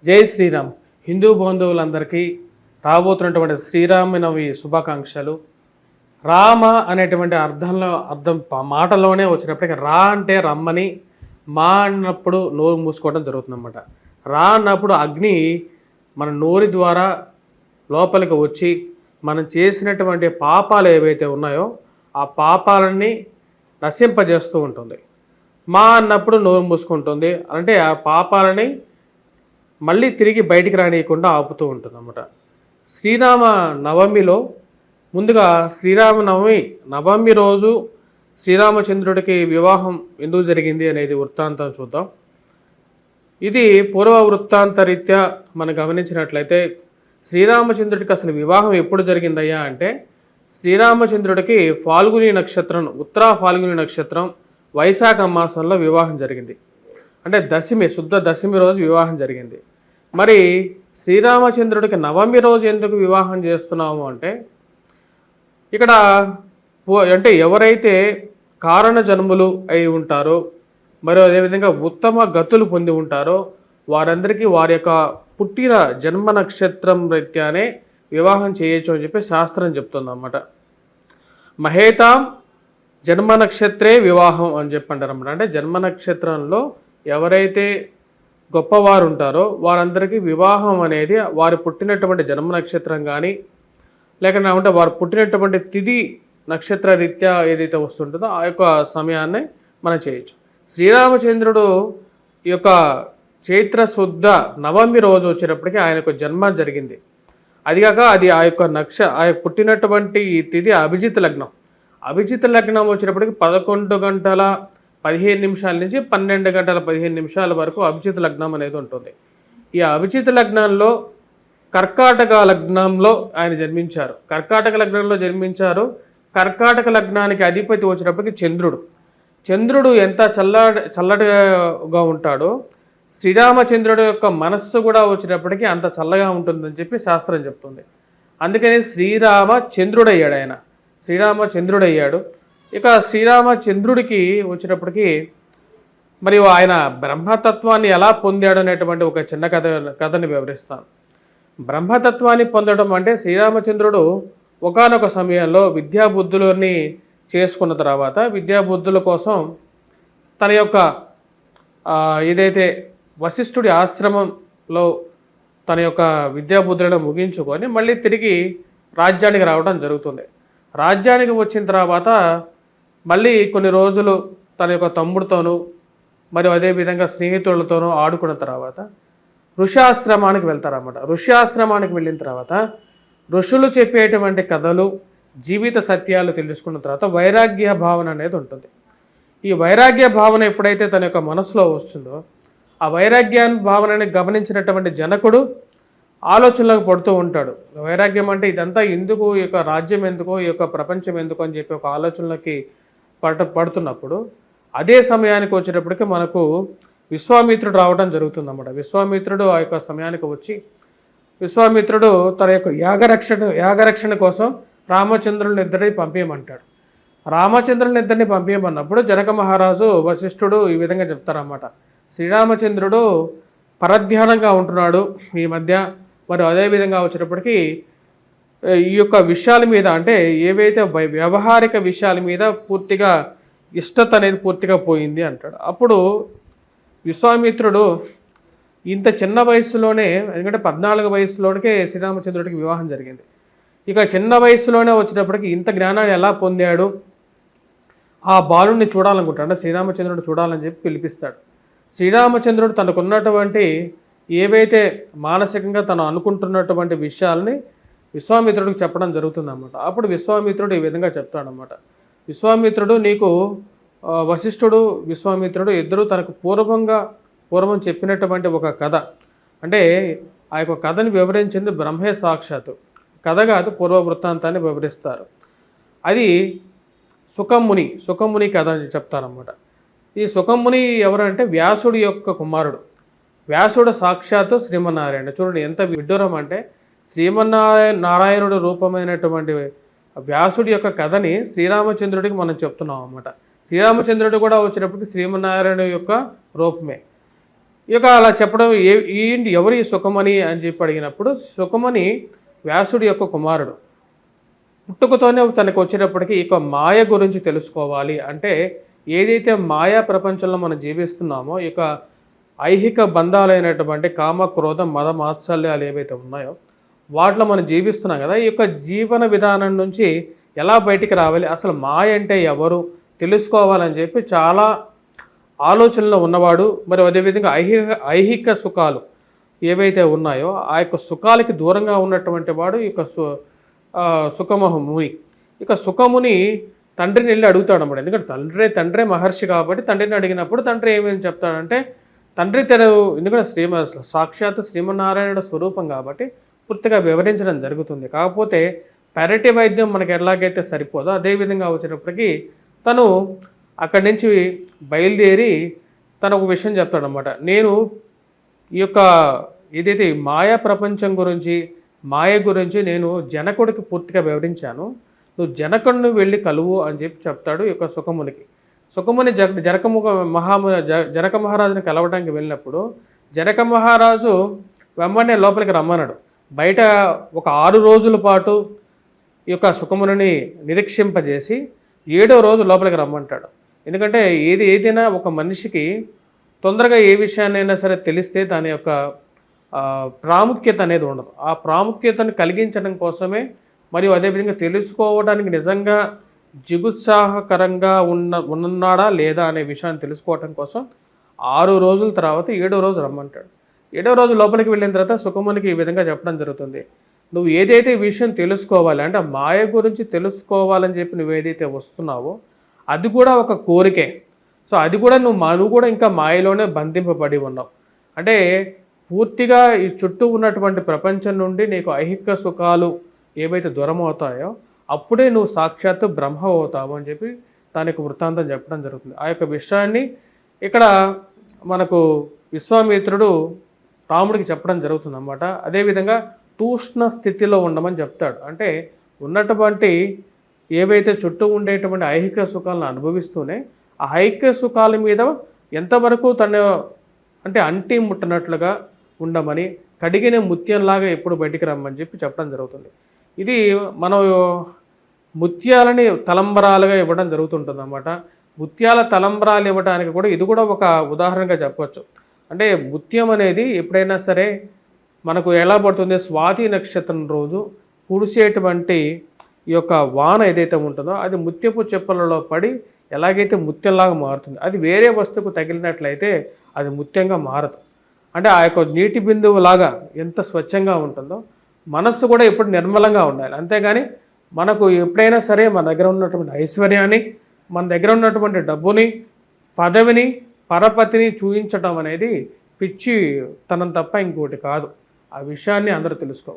జై శ్రీరామ్. హిందూ బంధువులందరికీ రాబోతున్నటువంటి శ్రీరామనవమి శుభాకాంక్షలు. రామ అనేటువంటి అర్థం మాటలోనే వచ్చినప్పటికీ రా అంటే రమ్మని, మా అన్నప్పుడు నోరు మూసుకోవడం జరుగుతుందన్నమాట. రా అన్నప్పుడు అగ్ని మన నోరి ద్వారా లోపలికి వచ్చి మనం చేసినటువంటి పాపాలు ఏవైతే ఉన్నాయో ఆ పాపాలన్నీ నశింపజేస్తూ ఉంటుంది. మా అన్నప్పుడు నోరు మూసుకుంటుంది, అంటే ఆ పాపాలని మళ్ళీ తిరిగి బయటికి రానియకుండా ఆపుతూ ఉంటుంది అన్నమాట. శ్రీరామ నవమిలో ముందుగా నవమి రోజు శ్రీరామచంద్రుడికి వివాహం ఎందుకు జరిగింది అనేది వృత్తాంతం చూద్దాం. ఇది పూర్వ వృత్తాంత రీత్యా మనం గమనించినట్లయితే శ్రీరామచంద్రుడికి అసలు వివాహం ఎప్పుడు జరిగిందయ్యా అంటే శ్రీరామచంద్రుడికి ఫాల్గుని నక్షత్రం, ఉత్తరా ఫాల్గుని నక్షత్రం వైశాఖ మాసంలో వివాహం జరిగింది. అంటే శుద్ధ దశమి రోజు వివాహం జరిగింది. మరి శ్రీరామచంద్రుడికి నవమి రోజు ఎందుకు వివాహం చేస్తున్నాము అంటే ఇక్కడ అంటే ఎవరైతే కారణ జన్ములు అయి ఉంటారో, మరియు అదేవిధంగా ఉత్తమ గతులు పొంది ఉంటారో వారందరికీ వారి యొక్క పుట్టిన జన్మ నక్షత్రం రీత్యానే వివాహం చేయొచ్చు అని చెప్పి శాస్త్రం చెప్తుంది అన్నమాట. మహేతాం జన్మ నక్షత్రే వివాహం అని చెప్పంటారు అన్నమాట. అంటే జన్మ నక్షత్రంలో ఎవరైతే గొప్పవారు ఉంటారో వారందరికీ వివాహం అనేది వారు పుట్టినటువంటి జన్మ నక్షత్రం కానీ, లేకపోతే వారు పుట్టినటువంటి తిథి నక్షత్ర రీత్యా ఏదైతే వస్తుంటుందో ఆ యొక్క సమయాన్ని మనం చేయొచ్చు. శ్రీరామచంద్రుడు ఈ యొక్క చైత్ర శుద్ధ నవమి రోజు వచ్చేటప్పటికి ఆయనకు జన్మ జరిగింది. అదిగాక అది ఆ యొక్క పుట్టినటువంటి తిథి అభిజిత్ లగ్నం. అభిజిత్ లగ్నం వచ్చేటప్పటికి 11 గంటల 15 నిమిషాల నుంచి 12 గంటల 15 నిమిషాల వరకు అభిజిత్ లగ్నం అనేది ఉంటుంది. ఈ అభిజిత్ లగ్నంలో కర్కాటక లగ్నంలో ఆయన జన్మించారు. కర్కాటక లగ్నంలో జన్మించారు. కర్కాటక లగ్నానికి అధిపతి వచ్చేటప్పటికి చంద్రుడు ఎంత చల్లగా ఉంటాడో శ్రీరామచంద్రుడు యొక్క మనస్సు కూడా వచ్చేటప్పటికి అంత చల్లగా ఉంటుందని చెప్పి శాస్త్రం చెప్తుంది. అందుకని శ్రీరామచంద్రుడయ్యాడు. ఇక శ్రీరామచంద్రుడికి వచ్చేటప్పటికి మరియు ఆయన బ్రహ్మతత్వాన్ని ఎలా పొందాడు అనేటువంటి ఒక చిన్న కథని వివరిస్తాను. బ్రహ్మతత్వాన్ని పొందడం అంటే శ్రీరామచంద్రుడు ఒకానొక సమయంలో విద్యాబుద్ధులని చేసుకున్న తర్వాత విద్యాబుద్ధుల కోసం తన యొక్క ఏదైతే వశిష్ఠుడి ఆశ్రమంలో తన యొక్క విద్యాబుద్ధులను ముగించుకొని మళ్ళీ తిరిగి రాజ్యానికి రావడం జరుగుతుంది. రాజ్యానికి వచ్చిన తర్వాత మళ్ళీ కొన్ని రోజులు తన యొక్క తమ్ముడితోనూ మరియు అదేవిధంగా స్నేహితులతోనూ ఆడుకున్న తర్వాత ఋష్యాశ్రమానికి వెళ్తారన్నమాట. ఋష్యాశ్రమానికి వెళ్ళిన తర్వాత ఋషులు చెప్పేటువంటి కథలు, జీవిత సత్యాలు తెలుసుకున్న తర్వాత వైరాగ్య భావన అనేది ఉంటుంది. ఈ వైరాగ్య భావన ఎప్పుడైతే తన యొక్క మనసులో వస్తుందో ఆ వైరాగ్యాన్ని భావనని గమనించినటువంటి జనకుడు ఆలోచనలకు పడుతూ ఉంటాడు. వైరాగ్యం అంటే ఇదంతా ఎందుకు, ఈ యొక్క రాజ్యం ఎందుకు, ఈ యొక్క ప్రపంచం ఎందుకు అని చెప్పి ఒక ఆలోచనలకి పడుతున్నప్పుడు అదే సమయానికి వచ్చేటప్పటికి మనకు విశ్వామిత్రుడు రావడం జరుగుతుందన్నమాట. విశ్వామిత్రుడు ఆ యొక్క సమయానికి వచ్చి విశ్వామిత్రుడు తన యొక్క యాగరక్షణ కోసం రామచంద్రుని ఇద్దరిని పంపించమంటాడు. రామచంద్రుని ఇద్దరిని పంపించమన్నప్పుడు జనక మహారాజు వశిష్ఠుడు ఈ విధంగా చెప్తారన్నమాట. శ్రీరామచంద్రుడు పరధ్యానంగా ఉంటున్నాడు ఈ మధ్య. మరి అదేవిధంగా వచ్చేటప్పటికి ఈ యొక్క విషయాల మీద, అంటే ఏవైతే వ్యవహారిక విషయాల మీద పూర్తిగా ఇష్టత అనేది పూర్తిగా పోయింది అంటాడు. అప్పుడు విశ్వామిత్రుడు ఇంత చిన్న వయసులోనే, ఎందుకంటే 14 వయసులోనికే శ్రీరామచంద్రుడికి వివాహం జరిగింది. ఇక చిన్న వయసులోనే వచ్చేటప్పటికి ఇంత జ్ఞానాన్ని ఎలా పొందాడు, ఆ బాలుని చూడాలనుకుంటాడు. అంటే శ్రీరామచంద్రుడు చూడాలని చెప్పి పిలిపిస్తాడు. శ్రీరామచంద్రుడు తనకున్నటువంటి ఏవైతే మానసికంగా తను అనుకుంటున్నటువంటి విషయాలని విశ్వామిత్రుడికి చెప్పడం జరుగుతుందన్నమాట. అప్పుడు విశ్వామిత్రుడు ఈ విధంగా చెప్తాడనమాట. విశ్వామిత్రుడు నీకు వశిష్ఠుడు విశ్వామిత్రుడు ఇద్దరు తనకు పూర్వం చెప్పినటువంటి ఒక కథ, అంటే ఆ యొక్క కథని వివరించింది బ్రహ్మే సాక్షాత్తు. కథ కాదు, పూర్వ వృత్తాంతాన్ని వివరిస్తారు. అది సుఖముని కథ అని చెప్తారన్నమాట. ఈ సుఖముని ఎవరంటే వ్యాసుడి యొక్క కుమారుడు. వ్యాసుడు సాక్షాత్తు శ్రీమన్నారాయణ. చూడండి ఎంత విడ్డూరం అంటే శ్రీమన్నారాయణుడు రూపమైనటువంటి వ్యాసుడి యొక్క కథని శ్రీరామచంద్రుడికి మనం చెప్తున్నాం అన్నమాట. శ్రీరామచంద్రుడు కూడా వచ్చినప్పటికీ శ్రీమన్నారాయణ యొక్క రూపమే. ఇక అలా చెప్పడం ఏంటి ఎవరు ఈ సుఖమణి అని చెప్పి అడిగినప్పుడు, సుఖమణి వ్యాసుడి యొక్క కుమారుడు. పుట్టుకతోనే తనకు వచ్చేటప్పటికి ఇక మాయ గురించి తెలుసుకోవాలి అంటే, ఏదైతే మాయా ప్రపంచంలో మనం జీవిస్తున్నామో ఇక ఐహిక బంధాలైనటువంటి కామ క్రోధ మద మాత్సల్యాలు ఏవైతే ఉన్నాయో వాటిలో మనం జీవిస్తున్నాం కదా. ఈ యొక్క జీవన విధానం నుంచి ఎలా బయటికి రావాలి, అసలు మాయ అంటే ఎవరు తెలుసుకోవాలని చెప్పి చాలా ఆలోచనలో ఉన్నవాడు. మరి అదేవిధంగా ఐహిక సుఖాలు ఏవైతే ఉన్నాయో ఆ యొక్క సుఖాలకి దూరంగా ఉన్నటువంటి వాడు ఈ యొక్క సుఖముని. ఇక సుఖముని తండ్రిని వెళ్ళి అడుగుతాడు అన్నమాట. ఎందుకంటే తండ్రే మహర్షి కాబట్టి తండ్రిని అడిగినప్పుడు తండ్రి ఏమేమి చెప్తాడంటే, తండ్రి ఎందుకంటే సాక్షాత్ శ్రీమన్నారాయణుడు స్వరూపం కాబట్టి పూర్తిగా వివరించడం జరుగుతుంది. కాకపోతే పెరటి వైద్యం మనకి ఎలాగైతే సరిపోదో అదేవిధంగా వచ్చినప్పటికీ తను అక్కడి నుంచి బయలుదేరి తను ఒక విషయం చెప్తాడనమాట. నేను ఈ యొక్క ఏదైతే మాయా ప్రపంచం గురించి మాయ గురించి నేను జనకుడికి పూర్తిగా వివరించాను, నువ్వు జనకుడిని వెళ్ళి కలువు అని చెప్పి చెప్తాడు ఈ యొక్క సుఖమునికి. సుఖముని జనక మహారాజుని కలవడానికి వెళ్ళినప్పుడు జనక మహారాజు వెంబడే లోపలికి రమ్మన్నాడు. బయట ఒక 6 రోజుల పాటు ఈ యొక్క సుఖముని నిరీక్షింపజేసి 7వ రోజు లోపలికి రమ్మంటాడు. ఎందుకంటే ఏదైనా ఒక మనిషికి తొందరగా ఏ విషయాన్నైనా సరే తెలిస్తే దాని యొక్క ప్రాముఖ్యత అనేది ఉండదు. ఆ ప్రాముఖ్యతను కలిగించడం కోసమే మరియు అదేవిధంగా తెలుసుకోవడానికి నిజంగా జిగుత్సాహకరంగా ఉన్నాడా లేదా అనే విషయాన్ని తెలుసుకోవడం కోసం 6 రోజుల తర్వాత 7వ రోజు రమ్మంటాడు. 7వ రోజు లోపలికి వెళ్ళిన తర్వాత సుఖమునికి ఈ విధంగా చెప్పడం జరుగుతుంది. నువ్వు ఏదైతే విషయం తెలుసుకోవాలి అంటే మాయ గురించి తెలుసుకోవాలని చెప్పి నువ్వు ఏదైతే వస్తున్నావో అది కూడా ఒక కోరికే. సో అది కూడా నువ్వు కూడా ఇంకా మాయలోనే బంధింపబడి ఉన్నావు. అంటే పూర్తిగా ఈ చుట్టూ ఉన్నటువంటి ప్రపంచం నుండి నీకు ఐహిక సుఖాలు ఏవైతే దూరం అవుతాయో అప్పుడే నువ్వు సాక్షాత్తు బ్రహ్మ అవుతావు అని చెప్పి దానికి వృత్తాంతం చెప్పడం జరుగుతుంది. ఆ యొక్క విషయాన్ని ఇక్కడ మనకు విశ్వామిత్రుడు రాముడికి చెప్పడం జరుగుతుంది అన్నమాట. అదేవిధంగా తూష్ణ స్థితిలో ఉండమని చెప్తాడు. అంటే ఉన్నటువంటి ఏవైతే చుట్టూ ఉండేటువంటి ఐహిక సుఖాలను అనుభవిస్తూనే ఆ ఐహిక సుఖాల మీద ఎంతవరకు అంటే అంటి ముట్టనట్లుగా ఉండమని, కడిగిన ముత్యంలాగా ఎప్పుడు బయటికి రమ్మని చెప్పి చెప్పడం జరుగుతుంది. ఇది మనం ముత్యాలని తలంబరాలుగా ఇవ్వడం జరుగుతుంటుంది అన్నమాట. ముత్యాల తలంబరాలు ఇవ్వడానికి కూడా ఇది కూడా ఒక ఉదాహరణగా చెప్పవచ్చు. అంటే ముత్యం అనేది ఎప్పుడైనా సరే మనకు ఎలా పడుతుంది, స్వాతి నక్షత్రం రోజు కుడిసేటువంటి ఈ యొక్క వాన ఏదైతే ఉంటుందో అది ముత్యపు చెప్పులలో పడి ఎలాగైతే ముత్యంలాగా మారుతుంది. అది వేరే వస్తువుకు తగిలినట్లయితే అది ముత్యంగా మారదు. అంటే ఆ యొక్క నీటి బిందువు లాగా ఎంత స్వచ్ఛంగా ఉంటుందో మనస్సు కూడా ఎప్పుడు నిర్మలంగా ఉండాలి. అంతేగాని మనకు ఎప్పుడైనా సరే మన దగ్గర ఉన్నటువంటి ఐశ్వర్యాన్ని, మన దగ్గర ఉన్నటువంటి డబ్బుని, పదవిని, పరపతిని చూయించడం అనేది పిచ్చి తనం తప్ప ఇంకోటి కాదు. ఆ విషయాన్ని అందరూ తెలుసుకోవాలి.